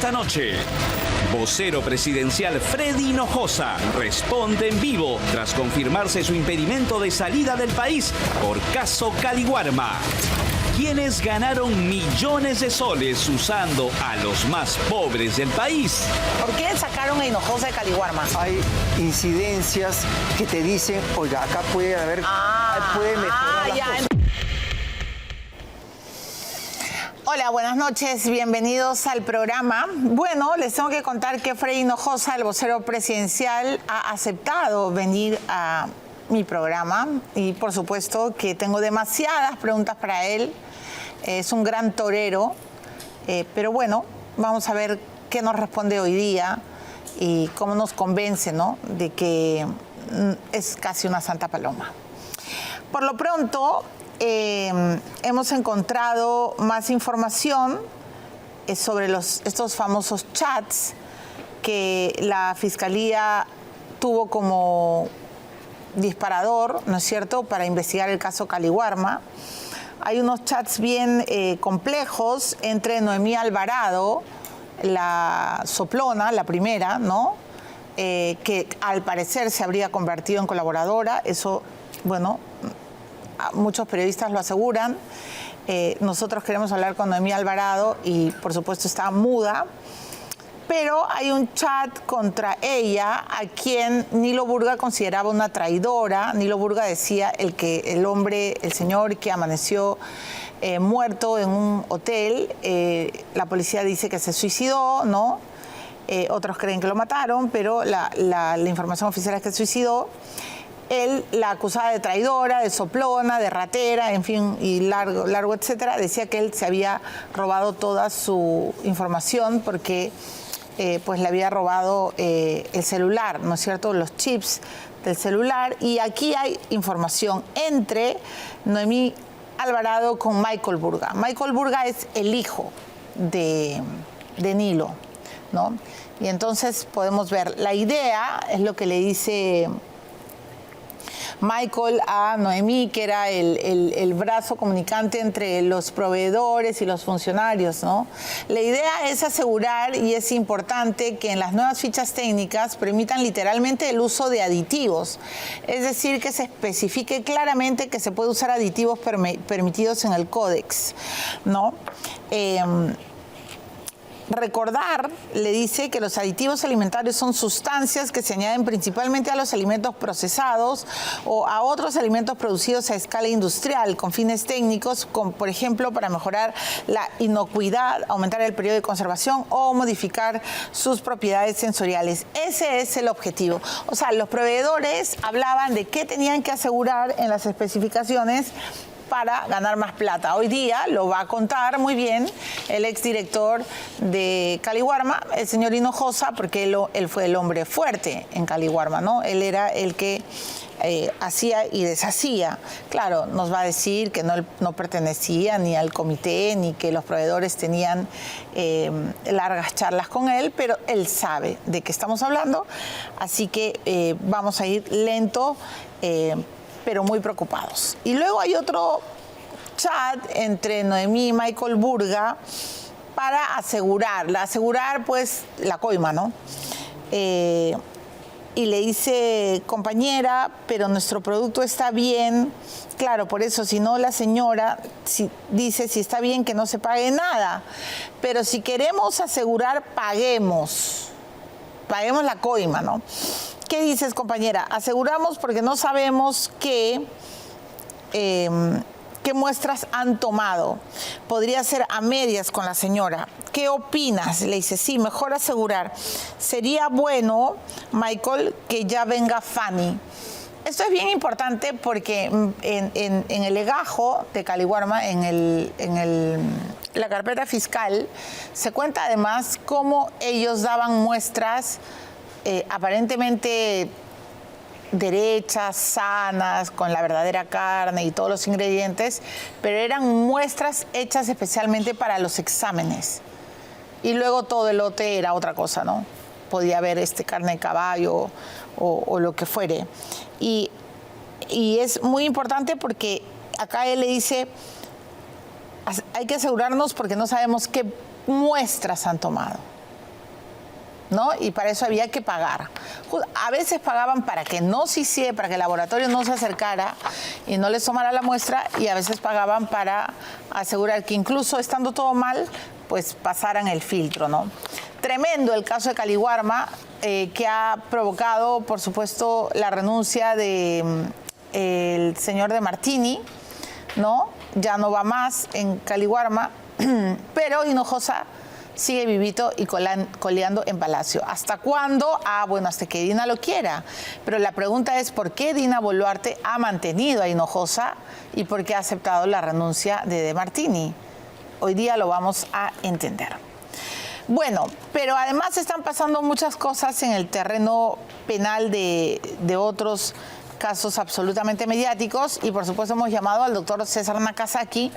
esta noche. Vocero presidencial Freddy Hinojosa responde en vivo tras confirmarse su impedimento de salida del país por caso Caliwarma. ¿Quiénes ganaron millones de soles usando a los más pobres del país? ¿Por qué sacaron a Hinojosa de Caliwarma? Hay incidencias que te dicen, oiga, acá puede haber, puede mejorar las cosas. Hola, buenas noches, bienvenidos al programa. Bueno, les tengo que contar que Freddy Hinojosa, el vocero presidencial, ha aceptado venir a mi programa y por supuesto que tengo demasiadas preguntas para él. Es un gran torero, pero bueno, vamos a ver qué nos responde hoy día y cómo nos convence, ¿no?, de que es casi una santa paloma. Por lo pronto, hemos encontrado más información sobre estos famosos chats que la Fiscalía tuvo como disparador, ¿no es cierto?, para investigar el caso Caliwarma. Hay unos chats bien complejos entre Noemí Alvarado, la soplona, la primera, ¿no?, que al parecer se habría convertido en colaboradora. Eso, bueno, muchos periodistas lo aseguran. Nosotros queremos hablar con Noemí Alvarado y, por supuesto, está muda. Pero hay un chat contra ella a quien Nilo Burga consideraba una traidora. Nilo Burga decía el señor que amaneció muerto en un hotel, la policía dice que se suicidó, ¿no? Otros creen que lo mataron, pero la información oficial es que se suicidó. Él la acusaba de traidora, de soplona, de ratera, en fin, y largo, etcétera. Decía que él se había robado toda su información porque pues le había robado el celular, ¿no es cierto?, los chips del celular. Y aquí hay información entre Noemí Alvarado con Michael Burga. Michael Burga es el hijo de Nilo, ¿no? Y entonces podemos ver, la idea es lo que le dice Michael a Noemí, que era el brazo comunicante entre los proveedores y los funcionarios, ¿no? La idea es asegurar, y es importante, que en las nuevas fichas técnicas permitan literalmente el uso de aditivos. Es decir, que se especifique claramente que se puede usar aditivos permitidos en el códex, ¿no? Recordar, le dice, que los aditivos alimentarios son sustancias que se añaden principalmente a los alimentos procesados o a otros alimentos producidos a escala industrial con fines técnicos, por ejemplo, para mejorar la inocuidad, aumentar el periodo de conservación o modificar sus propiedades sensoriales. Ese es el objetivo. O sea, los proveedores hablaban de qué tenían que asegurar en las especificaciones para ganar más plata. Hoy día lo va a contar muy bien el exdirector de Caliwarma, el señor Hinojosa, porque él fue el hombre fuerte en Caliwarma, ¿no? Él era el que hacía y deshacía. Claro, nos va a decir que no pertenecía ni al comité, ni que los proveedores tenían largas charlas con él, pero él sabe de qué estamos hablando, así que vamos a ir lento, pero muy preocupados. Y luego hay otro chat entre Noemí y Michael Burga para asegurar pues la coima, ¿no? Y le dice, compañera, pero nuestro producto está bien. Claro, por eso, si no, la señora dice, si está bien que no se pague nada, pero si queremos asegurar, paguemos la coima, ¿no? ¿Qué dices, compañera? Aseguramos porque no sabemos qué muestras han tomado. Podría ser a medias con la señora. ¿Qué opinas? Le dice, sí, mejor asegurar. Sería bueno, Michael, que ya venga Fanny. Esto es bien importante porque en el legajo de Caliwarma, en la carpeta fiscal, se cuenta además cómo ellos daban muestras aparentemente derechas, sanas, con la verdadera carne y todos los ingredientes, pero eran muestras hechas especialmente para los exámenes. Y luego todo el lote era otra cosa, ¿no? Podía haber carne de caballo o lo que fuere. Y es muy importante porque acá él le dice, hay que asegurarnos porque no sabemos qué muestras han tomado. ¿no? Y para eso había que pagar. A veces pagaban para que no se hiciera, para que el laboratorio no se acercara y no les tomara la muestra, y a veces pagaban para asegurar que incluso estando todo mal, pues pasaran el filtro, ¿no? Tremendo el caso de Caliwarma, que ha provocado, por supuesto, la renuncia de el señor de Martini, ¿no? Ya no va más en Caliwarma, pero Hinojosa sigue vivito y coleando en Palacio. ¿Hasta cuándo? Bueno, hasta que Dina lo quiera. Pero la pregunta es, ¿por qué Dina Boluarte ha mantenido a Hinojosa y por qué ha aceptado la renuncia de Martini? Hoy día lo vamos a entender. Bueno, pero además están pasando muchas cosas en el terreno penal de otros casos absolutamente mediáticos, y por supuesto hemos llamado al doctor César Nakazaki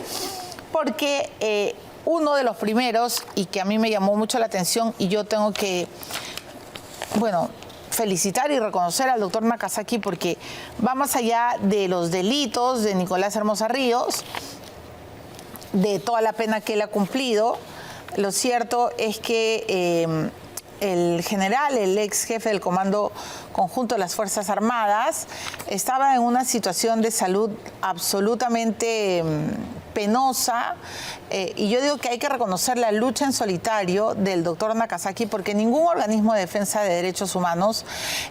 porque uno de los primeros, y que a mí me llamó mucho la atención, y yo tengo que, bueno, felicitar y reconocer al doctor Nakazaki porque va más allá de los delitos de Nicolás Hermosa Ríos, de toda la pena que él ha cumplido. Lo cierto es que el general, el ex jefe del Comando Conjunto de las Fuerzas Armadas, estaba en una situación de salud absolutamente penosa, y yo digo que hay que reconocer la lucha en solitario del doctor Nakazaki, porque ningún organismo de defensa de derechos humanos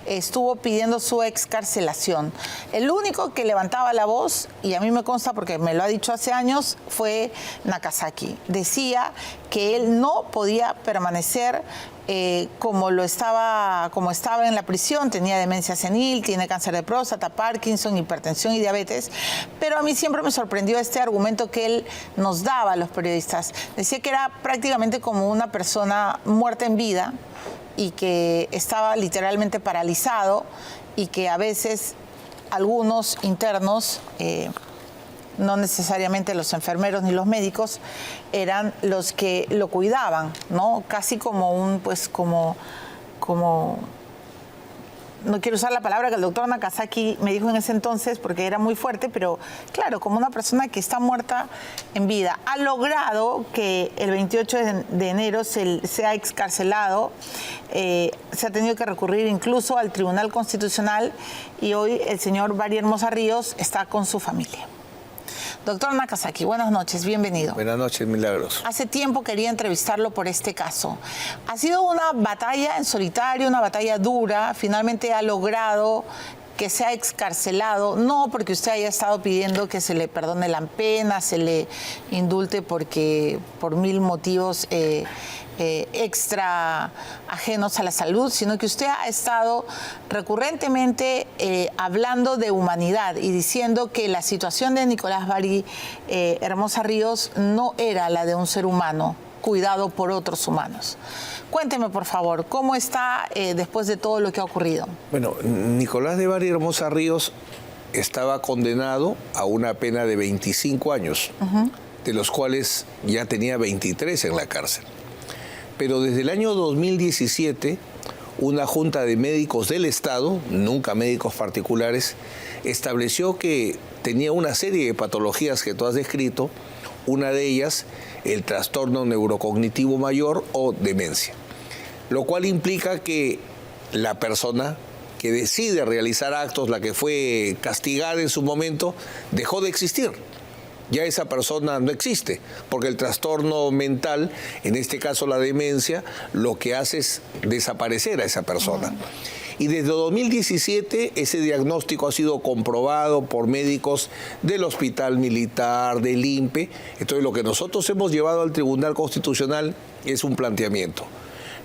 estuvo pidiendo su excarcelación. El único que levantaba la voz, y a mí me consta porque me lo ha dicho hace años, fue Nakazaki. Decía que él no podía permanecer como estaba en la prisión. Tenía demencia senil, tiene cáncer de próstata, Parkinson, hipertensión y diabetes, pero a mí siempre me sorprendió este argumento que él nos daba a los periodistas. Decía que era prácticamente como una persona muerta en vida y que estaba literalmente paralizado, y que a veces algunos internos, no necesariamente los enfermeros ni los médicos, eran los que lo cuidaban, ¿no? Casi como no quiero usar la palabra que el doctor Nakazaki me dijo en ese entonces porque era muy fuerte, pero claro, como una persona que está muerta en vida. Ha logrado que el 28 de enero sea excarcelado, se ha tenido que recurrir incluso al Tribunal Constitucional, y hoy el señor Bari Hermosa Ríos está con su familia. Doctor Nakazaki, buenas noches, bienvenido. Buenas noches, Milagros. Hace tiempo quería entrevistarlo por este caso. Ha sido una batalla en solitario, una batalla dura. Finalmente ha logrado que sea excarcelado, no porque usted haya estado pidiendo que se le perdone la pena, se le indulte porque por mil motivos extra ajenos a la salud, sino que usted ha estado recurrentemente hablando de humanidad y diciendo que la situación de Nicolás Bari Hermosa Ríos no era la de un ser humano cuidado por otros humanos. Cuénteme, por favor, ¿cómo está después de todo lo que ha ocurrido? Bueno, Nicolás de Bari Hermosa Ríos estaba condenado a una pena de 25 años, de los cuales ya tenía 23 en la cárcel. Pero desde el año 2017, una junta de médicos del Estado, nunca médicos particulares, estableció que tenía una serie de patologías que tú has descrito, una de ellas el trastorno neurocognitivo mayor o demencia, lo cual implica que la persona que decide realizar actos, la que fue castigada en su momento, dejó de existir. Ya esa persona no existe, porque el trastorno mental, en este caso la demencia, lo que hace es desaparecer a esa persona. Y desde 2017 ese diagnóstico ha sido comprobado por médicos del Hospital Militar, del INPE. Entonces lo que nosotros hemos llevado al Tribunal Constitucional es un planteamiento.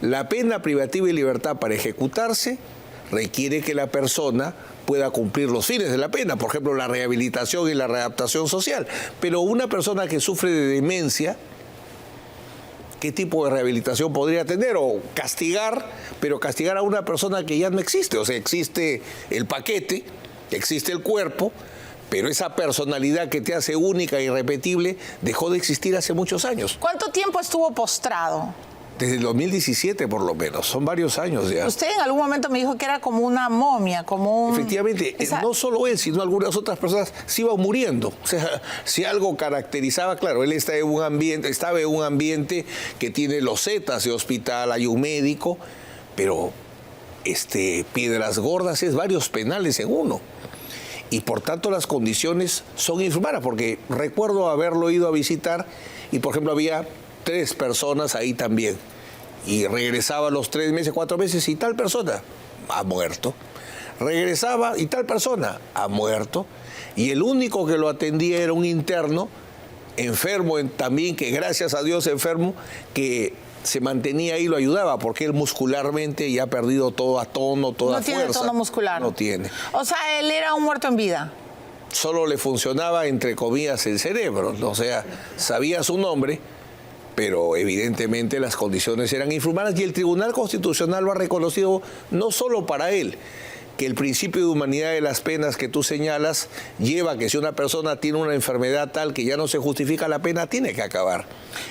La pena privativa de libertad para ejecutarse requiere que la persona pueda cumplir los fines de la pena, por ejemplo, la rehabilitación y la readaptación social. Pero una persona que sufre de demencia, ¿qué tipo de rehabilitación podría tener? O castigar, pero castigar a una persona que ya no existe. O sea, existe el paquete, existe el cuerpo, pero esa personalidad que te hace única e irrepetible dejó de existir hace muchos años. ¿Cuánto tiempo estuvo postrado? Desde el 2017 por lo menos, son varios años ya. Usted en algún momento me dijo que era como una momia, como un... Efectivamente, no solo él, sino algunas otras personas se iban muriendo. O sea, si algo caracterizaba, claro, él estaba en un ambiente que tiene losetas de hospital, hay un médico, pero Piedras Gordas es varios penales en uno. Y por tanto las condiciones son infrahumanas, porque recuerdo haberlo ido a visitar y, por ejemplo, había 3 personas ahí también. Y regresaba a los 3 meses, 4 meses y tal persona ha muerto. Regresaba y tal persona ha muerto. Y el único que lo atendía era un interno, enfermo también, que gracias a Dios enfermo, que se mantenía ahí y lo ayudaba, porque él muscularmente ya ha perdido toda tono, toda fuerza. No tiene tono muscular. No tiene. O sea, él era un muerto en vida. Solo le funcionaba, entre comillas, el cerebro. O sea, sabía su nombre, pero evidentemente las condiciones eran infrahumanas y el Tribunal Constitucional lo ha reconocido no solo para él, que el principio de humanidad de las penas que tú señalas lleva a que si una persona tiene una enfermedad tal que ya no se justifica la pena, tiene que acabar.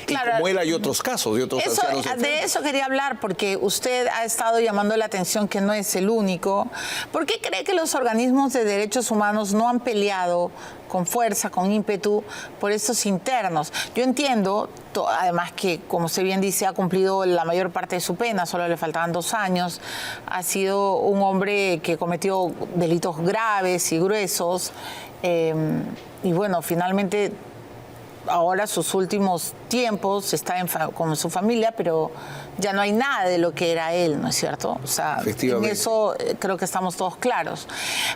Claro, y como él hay otros casos de otros ancianos enfermos. De eso quería hablar, porque usted ha estado llamando la atención que no es el único. ¿Por qué cree que los organismos de derechos humanos no han peleado con fuerza, con ímpetu, por estos internos? Yo entiendo, además que, como usted bien dice, ha cumplido la mayor parte de su pena, solo le faltaban 2 años, ha sido un hombre que cometió delitos graves y gruesos, y bueno, finalmente, ahora sus últimos tiempos está con su familia, pero ya no hay nada de lo que era él, ¿no es cierto? O sea, en eso creo que estamos todos claros.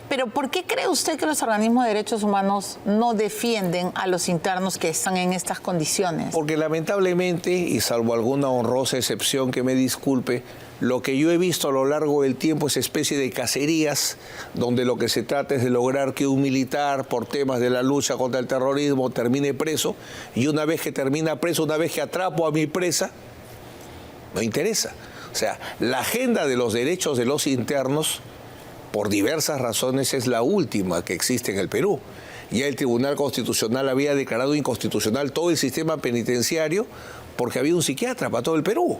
Pero ¿por qué cree usted que los organismos de derechos humanos no defienden a los internos que están en estas condiciones? Porque lamentablemente, y salvo alguna honrosa excepción que me disculpe, lo que yo he visto a lo largo del tiempo es especie de cacerías, donde lo que se trata es de lograr que un militar, por temas de la lucha contra el terrorismo, termine preso, y una vez que termina preso, una vez que atrapo a mi presa, no interesa. O sea, la agenda de los derechos de los internos, por diversas razones, es la última que existe en el Perú. Ya el Tribunal Constitucional había declarado inconstitucional todo el sistema penitenciario porque había un psiquiatra para todo el Perú.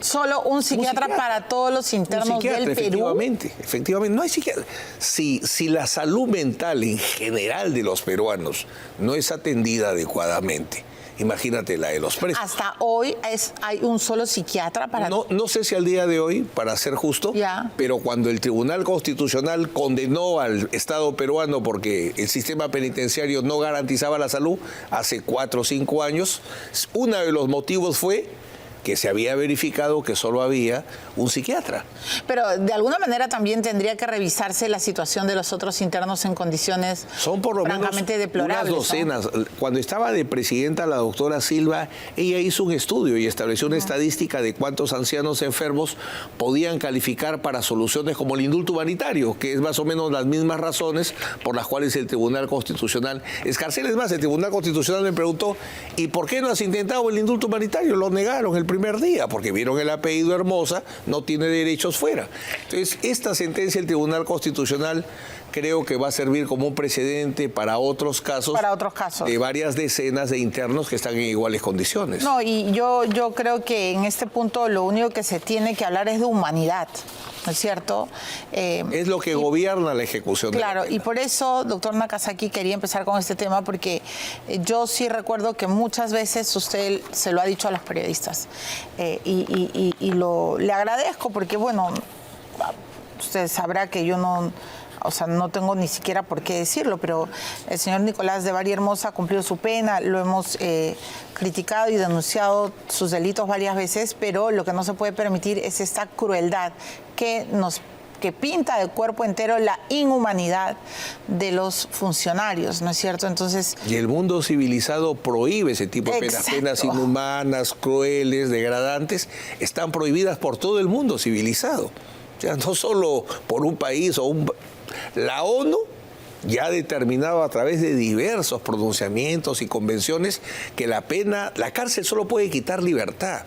Solo un psiquiatra para todos los internos del Perú. Efectivamente, no hay psiquiatra. Si la salud mental en general de los peruanos no es atendida adecuadamente, imagínate la de los presos. Hasta hoy hay un solo psiquiatra para... No sé si al día de hoy, para ser justo, pero cuando el Tribunal Constitucional condenó al Estado peruano porque el sistema penitenciario no garantizaba la salud hace 4 o 5 años, uno de los motivos fue que se había verificado que solo había un psiquiatra. Pero de alguna manera también tendría que revisarse la situación de los otros internos en condiciones son por lo menos deplorables, unas docenas. ¿No? Cuando estaba de presidenta la doctora Silva, ella hizo un estudio y estableció una estadística de cuántos ancianos enfermos podían calificar para soluciones como el indulto humanitario, que es más o menos las mismas razones por las cuales el Tribunal Constitucional escarcela. Es más, el Tribunal Constitucional me preguntó, ¿y por qué no has intentado el indulto humanitario? Lo negaron el primer día, porque vieron el apellido Hermosa, no tiene derechos fuera. Entonces, esta sentencia del Tribunal Constitucional creo que va a servir como un precedente para otros casos. De varias decenas de internos que están en iguales condiciones. No, y yo creo que en este punto lo único que se tiene que hablar es de humanidad, ¿no es cierto? Es lo que gobierna la ejecución. Claro, y por eso, doctor Nakazaki, quería empezar con este tema, porque yo sí recuerdo que muchas veces usted se lo ha dicho a los periodistas, y le agradezco porque, bueno, usted sabrá que yo no tengo ni siquiera por qué decirlo, pero el señor Nicolás de Bari Hermosa ha cumplido su pena, lo hemos criticado y denunciado sus delitos varias veces, pero lo que no se puede permitir es esta crueldad que pinta de cuerpo entero la inhumanidad de los funcionarios, ¿no es cierto? Entonces... Y el mundo civilizado prohíbe ese tipo de penas. Penas inhumanas, crueles, degradantes, están prohibidas por todo el mundo civilizado. O sea, no solo por un país o la ONU ya ha determinado a través de diversos pronunciamientos y convenciones que la cárcel solo puede quitar libertad,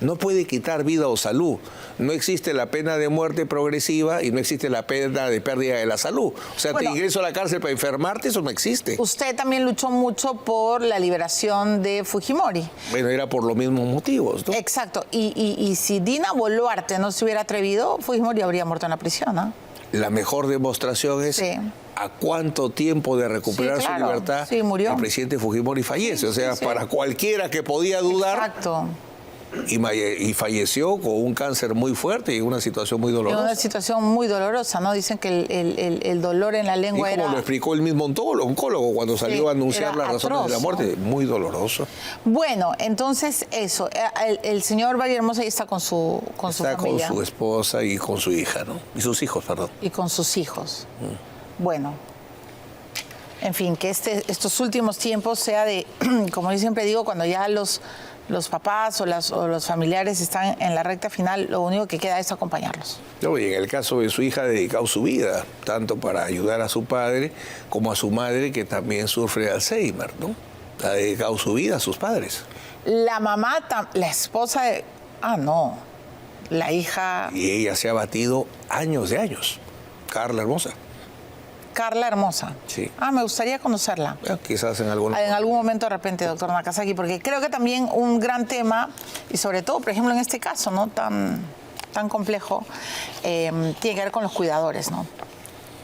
no puede quitar vida o salud. No existe la pena de muerte progresiva y no existe la pena de pérdida de la salud. O sea, te ingreso a la cárcel para enfermarte, eso no existe. Usted también luchó mucho por la liberación de Fujimori. Bueno, era por los mismos motivos, ¿no? Exacto. Y si Dina Boluarte no se hubiera atrevido, Fujimori habría muerto en la prisión, ¿no? La mejor demostración es a cuánto tiempo de recuperar su libertad murió. El presidente Fujimori fallece. O sea, para cualquiera que podía dudar... Exacto. y falleció con un cáncer muy fuerte y una situación muy dolorosa. Una situación muy dolorosa, ¿no? Dicen que el dolor en la lengua y como era... lo explicó el mismo oncólogo cuando salió a anunciar las razones atroz, de la muerte, ¿no? muy doloroso. Bueno, entonces eso, el señor Valle Hermosa ahí está con su familia. Está con su esposa y con su hija, ¿no? Y sus hijos, perdón. Y con sus hijos. Bueno, en fin, que estos últimos tiempos sea de, como yo siempre digo, cuando ya los papás o los familiares están en la recta final, lo único que queda es acompañarlos. No, y en el caso de su hija ha dedicado su vida, tanto para ayudar a su padre como a su madre, que también sufre de Alzheimer, ¿no? Ha dedicado su vida a sus padres. La mamá, la esposa de... Ah, no. La hija... Y ella se ha batido años de años. Carla Hermosa. Carla Hermosa. Sí. Ah, me gustaría conocerla. Quizás en algún momento de repente, doctor Nakazaki, porque creo que también un gran tema, y sobre todo, por ejemplo, en este caso, ¿no? Tan complejo, tiene que ver con los cuidadores, ¿no?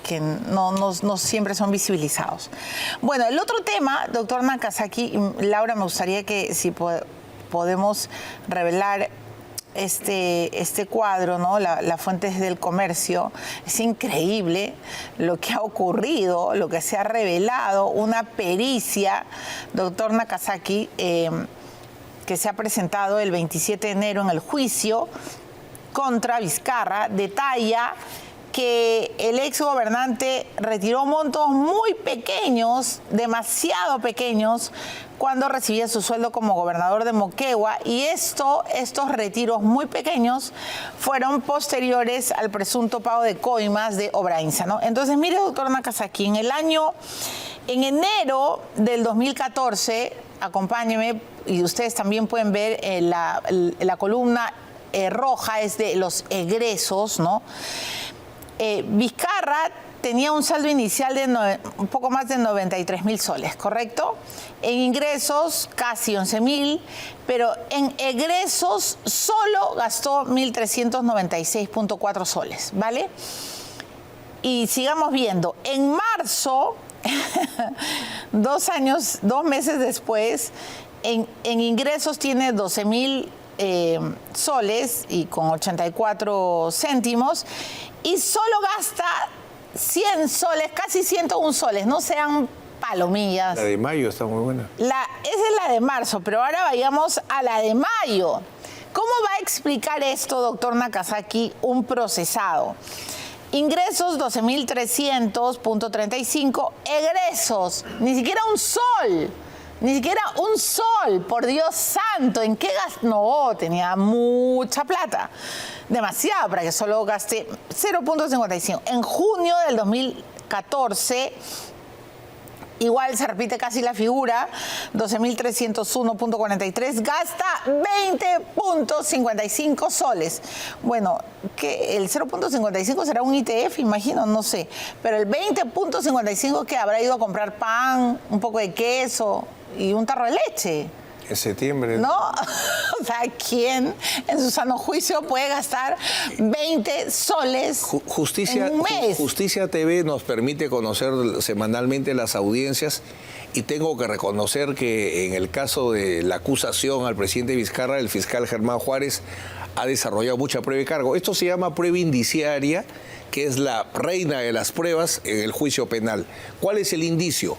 Que no siempre son visibilizados. Bueno, el otro tema, doctor Nakazaki, Laura, me gustaría que si podemos revelar este cuadro, ¿no? La Fuentes del Comercio. Es increíble lo que ha ocurrido, lo que se ha revelado, una pericia, doctor Nakazaki, que se ha presentado el 27 de enero en el juicio contra Vizcarra, detalla que el ex gobernante retiró montos muy pequeños, demasiado pequeños, cuando recibía su sueldo como gobernador de Moquegua, y estos retiros muy pequeños fueron posteriores al presunto pago de coimas de Obrainsa, ¿no? Entonces, mire, doctor Nakazaki, en enero del 2014, acompáñeme, y ustedes también pueden ver la columna roja, es de los egresos, ¿no? Vizcarra tenía un saldo inicial de un poco más de 93.000 soles, ¿correcto? En ingresos casi 11.000, pero en egresos solo gastó 1.396.4 soles, ¿vale? Y sigamos viendo, en marzo, 2 meses después, en ingresos tiene 12.000 soles y con 84 céntimos, y solo gasta 100 soles, casi 101 soles, no sean palomillas. La de mayo está muy buena. Esa es la de marzo, pero ahora vayamos a la de mayo. ¿Cómo va a explicar esto, doctor Nakazaki, un procesado? Ingresos 12.300.35, egresos, ni siquiera un sol. Ni siquiera un sol, por Dios santo. ¿En qué gastó? No, tenía mucha plata. Demasiado para que solo gaste 0.55. En junio del 2014, igual se repite casi la figura, 12.301.43, gasta 20.55 soles. Bueno, que el 0.55 será un ITF, imagino, no sé. Pero el 20.55 que habrá ido a comprar pan, un poco de queso y un tarro de leche. En septiembre. ¿No? O sea, ¿quién en su sano juicio puede gastar 20 soles en un mes? Justicia TV nos permite conocer semanalmente las audiencias, y tengo que reconocer que en el caso de la acusación al presidente Vizcarra, el fiscal Germán Juárez ha desarrollado mucha prueba y cargo. Esto se llama prueba indiciaria, que es la reina de las pruebas en el juicio penal. ¿Cuál es el indicio?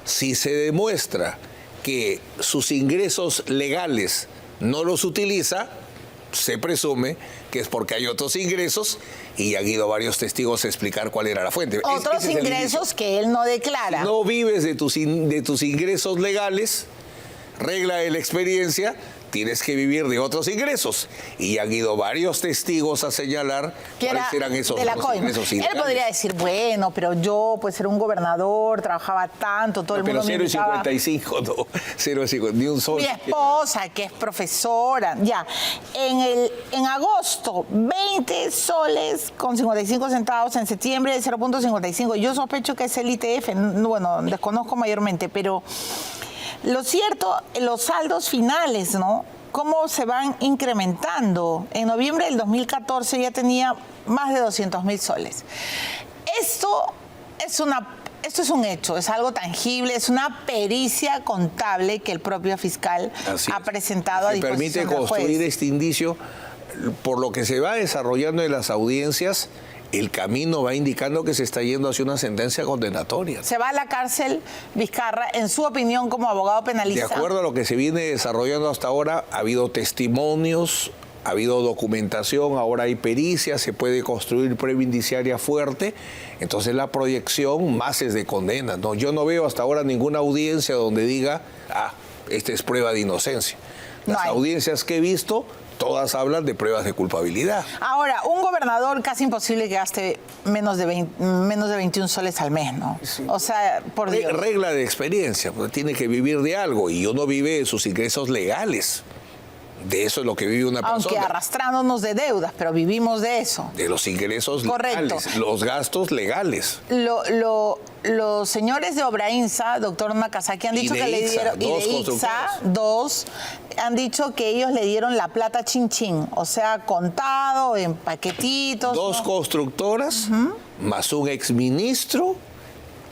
Si se demuestra que sus ingresos legales no los utiliza, se presume que es porque hay otros ingresos, y han ido varios testigos a explicar cuál era la fuente. Otros ingresos que él no declara. Si no vives de tus ingresos legales, regla de la experiencia, tienes que vivir de otros ingresos. Y han ido varios testigos a señalar cuáles eran esos ingresos ilegales. Él podría decir, bueno, pero yo, pues, era un gobernador, trabajaba tanto, todo el mundo me invitaba. Pero 0.55, no, 0.55, ni un sol. Mi esposa, que es profesora, ya. En agosto, 20 soles con 55 centavos. En septiembre, 0.55. Yo sospecho que es el ITF, bueno, desconozco mayormente, pero... Lo cierto, los saldos finales, ¿no? ¿Cómo se van incrementando? En noviembre del 2014 ya tenía más de 200.000 soles. Esto es una esto es un hecho, es algo tangible, es una pericia contable que el propio fiscal ha presentado a disposición del juez. Permite construir este indicio, por lo que se va desarrollando en las audiencias. El camino va indicando que se está yendo hacia una sentencia condenatoria. ¿Se va a la cárcel Vizcarra, en su opinión, como abogado penalista? De acuerdo a lo que se viene desarrollando hasta ahora, ha habido testimonios, ha habido documentación, ahora hay pericias, se puede construir prueba indiciaria fuerte, entonces la proyección más es de condena, ¿no? Yo no veo hasta ahora ninguna audiencia donde diga, esta es prueba de inocencia. Las audiencias que he visto, todas hablan de pruebas de culpabilidad. Ahora, un gobernador casi imposible que gaste menos de 21 soles al mes, ¿no? Sí. O sea, por Dios. Regla de experiencia, pues tiene que vivir de algo y uno vive de sus ingresos legales. De eso es lo que vive una persona. Aunque arrastrándonos de deudas, pero vivimos de eso. De los ingresos legales, los gastos legales. Los señores de Obrainsa, doctor Nakazaki, han dicho que le dieron, y de ICSA, han dicho que ellos le dieron la plata chin chin, o sea, contado en paquetitos. Dos constructoras, más un exministro,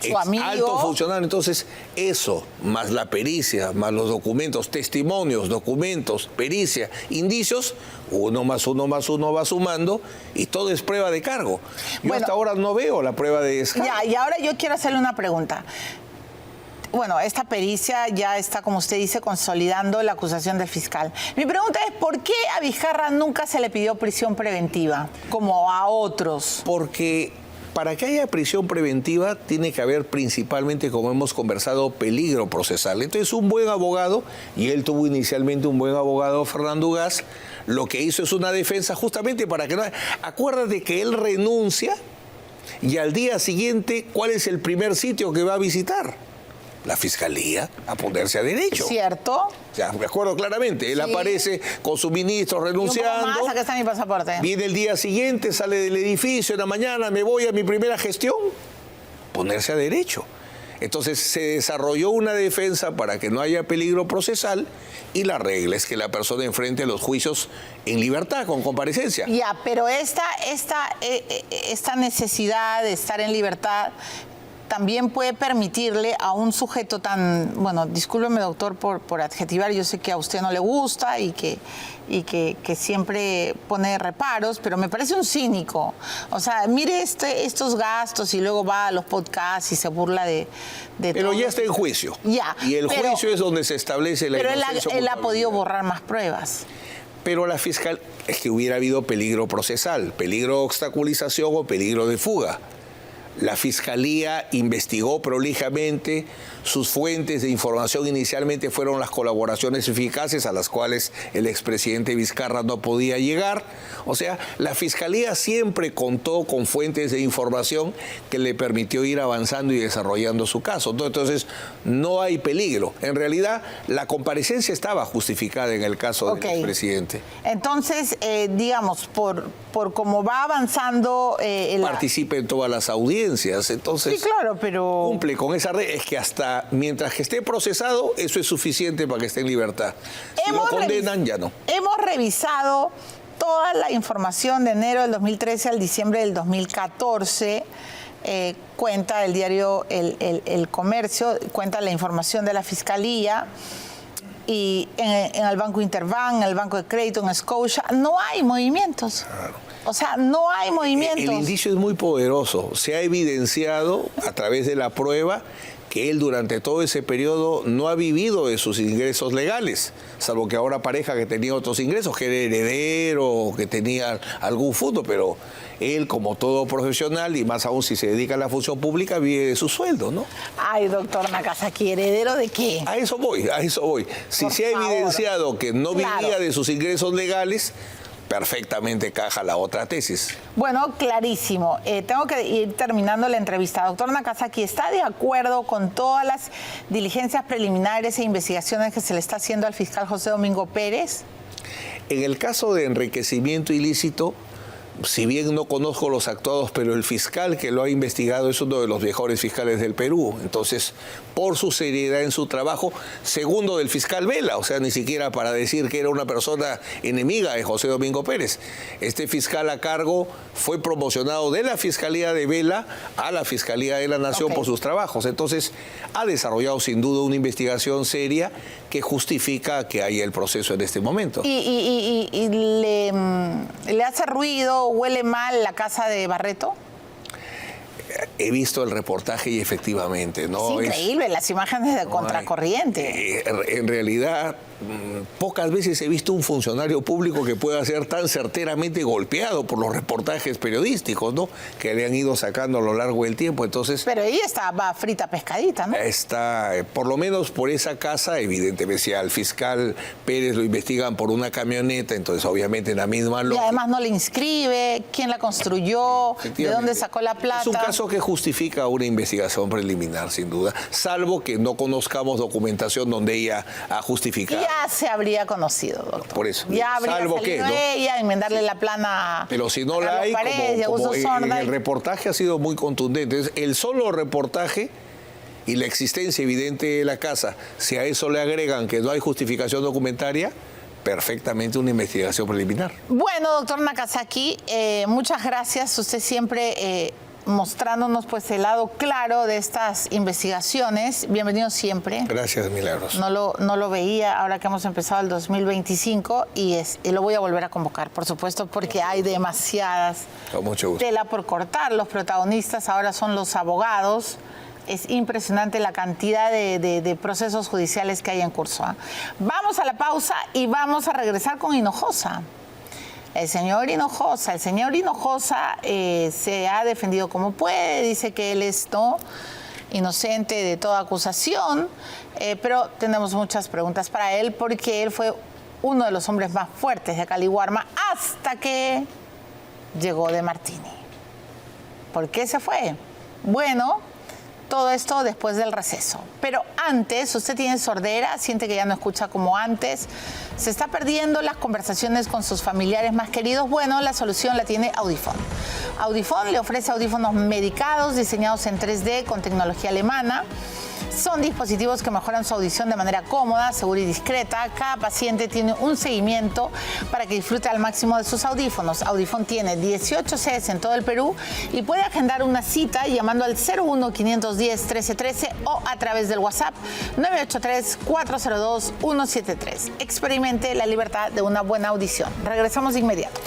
su amigo. Alto funcionario. Entonces, eso, más la pericia, más los documentos, testimonios, documentos, pericia, indicios, 1 más 1 más 1 va sumando y todo es prueba de cargo. Yo hasta ahora no veo la prueba de descargo. Ya, y ahora yo quiero hacerle una pregunta. Bueno, esta pericia ya está, como usted dice, consolidando la acusación del fiscal. Mi pregunta es, ¿por qué a Vizcarra nunca se le pidió prisión preventiva, como a otros? Porque para que haya prisión preventiva tiene que haber principalmente, como hemos conversado, peligro procesal. Entonces, un buen abogado, y él tuvo inicialmente un buen abogado, Fernando Ugaz, lo que hizo es una defensa justamente para que no... Acuérdate que él renuncia y al día siguiente, ¿cuál es el primer sitio que va a visitar? La fiscalía, a ponerse a derecho. ¿Cierto? O sea, me acuerdo claramente. Él aparece con su ministro renunciando. Y un poco más, acá está mi pasaporte. Viene el día siguiente, sale del edificio, en la mañana me voy a mi primera gestión. Ponerse a derecho. Entonces se desarrolló una defensa para que no haya peligro procesal y la regla es que la persona enfrente los juicios en libertad, con comparecencia. Ya, pero esta necesidad de estar en libertad también puede permitirle a un sujeto tan, bueno, discúlpeme doctor por adjetivar, yo sé que a usted no le gusta y que siempre pone reparos, pero me parece un cínico. O sea, mire estos gastos y luego va a los podcasts y se burla de pero ya está en juicio. Ya. Y el juicio es donde se establece la inocencia. Pero él ha podido borrar más pruebas. Pero la fiscal, es que hubiera habido peligro procesal, peligro de obstaculización o peligro de fuga. La Fiscalía investigó prolijamente, sus fuentes de información inicialmente fueron las colaboraciones eficaces a las cuales el expresidente Vizcarra no podía llegar. O sea, la Fiscalía siempre contó con fuentes de información que le permitió ir avanzando y desarrollando su caso. Entonces, no hay peligro. En realidad, la comparecencia estaba justificada en el caso del expresidente. Entonces, digamos, por cómo va avanzando... participa en todas las audiencias. Entonces, sí, claro, pero... cumple con esa regla. Es que hasta mientras que esté procesado, eso es suficiente para que esté en libertad. Si lo condenan, ya no. Hemos revisado toda la información de enero del 2013 al diciembre del 2014. Cuenta el diario El Comercio, cuenta la información de la Fiscalía. Y en el Banco Interbank, en el Banco de Crédito, en Scotia, no hay movimientos. Claro. O sea, no hay movimientos. El indicio es muy poderoso. Se ha evidenciado a través de la prueba que él durante todo ese periodo no ha vivido de sus ingresos legales, salvo que ahora parezca que tenía otros ingresos, que era heredero, que tenía algún fondo, pero él, como todo profesional, y más aún si se dedica a la función pública, vive de su sueldo, ¿no? Ay, doctor Nakazaki, ¿heredero de qué? A eso voy. Si se ha evidenciado que no vivía de sus ingresos legales, perfectamente caja la otra tesis. Bueno, clarísimo. Tengo que ir terminando la entrevista. Doctor Nakazaki, ¿está de acuerdo con todas las diligencias preliminares e investigaciones que se le está haciendo al fiscal José Domingo Pérez? En el caso de enriquecimiento ilícito, si bien no conozco los actuados, pero el fiscal que lo ha investigado es uno de los mejores fiscales del Perú. Entonces, por su seriedad en su trabajo, segundo del fiscal Vela, o sea, ni siquiera para decir que era una persona enemiga de José Domingo Pérez. Este fiscal a cargo fue promocionado de la Fiscalía de Vela a la Fiscalía de la Nación por sus trabajos. Entonces, ha desarrollado sin duda una investigación seria que justifica que haya el proceso en este momento. ¿Y le hace ruido, huele mal la casa de Barreto? He visto el reportaje y efectivamente, ¿no? Es increíble, las imágenes de contracorriente. En realidad, pocas veces he visto un funcionario público que pueda ser tan certeramente golpeado por los reportajes periodísticos, ¿no? Que le han ido sacando a lo largo del tiempo. Entonces, pero ella estaba frita pescadita, ¿no? Está, por lo menos por esa casa, evidentemente, si al fiscal Pérez lo investigan por una camioneta, entonces obviamente en la misma lógica. Y además no le inscribe, quién la construyó, de dónde sacó la plata. Es un caso que justifica una investigación preliminar, sin duda, salvo que no conozcamos documentación donde ella ha justificado. Ya se habría conocido, doctor. Por eso. Ya habría salvo salido que, ¿no? ella, enmendarle la plana. Pero si no la hay, como en el reportaje ha sido muy contundente. Es el solo reportaje y la existencia evidente de la casa, si a eso le agregan que no hay justificación documentaria, perfectamente una investigación preliminar. Bueno, doctor Nakazaki, muchas gracias. Usted siempre mostrándonos pues el lado claro de estas investigaciones. Bienvenido siempre. Gracias, Milagros. No lo veía ahora que hemos empezado el 2025 y lo voy a volver a convocar, por supuesto, porque hay demasiadas Con mucho gusto. tela por cortar. Los protagonistas ahora son los abogados. Es impresionante la cantidad de procesos judiciales que hay en curso. Vamos a la pausa y vamos a regresar con Hinojosa. El señor Hinojosa se ha defendido como puede, dice que él es inocente de toda acusación, pero tenemos muchas preguntas para él porque él fue uno de los hombres más fuertes de Caliwarma hasta que llegó De Martini. ¿Por qué se fue? Bueno, todo esto después del receso. Pero antes, usted tiene sordera, siente que ya no escucha como antes, se está perdiendo las conversaciones con sus familiares más queridos. Bueno, la solución la tiene Audifón. Audifón le ofrece audífonos medicados diseñados en 3D con tecnología alemana. Son dispositivos que mejoran su audición de manera cómoda, segura y discreta. Cada paciente tiene un seguimiento para que disfrute al máximo de sus audífonos. Audifón tiene 18 sedes en todo el Perú y puede agendar una cita llamando al 01-510-1313 o a través del WhatsApp 983-402-173. Experimente la libertad de una buena audición. Regresamos de inmediato.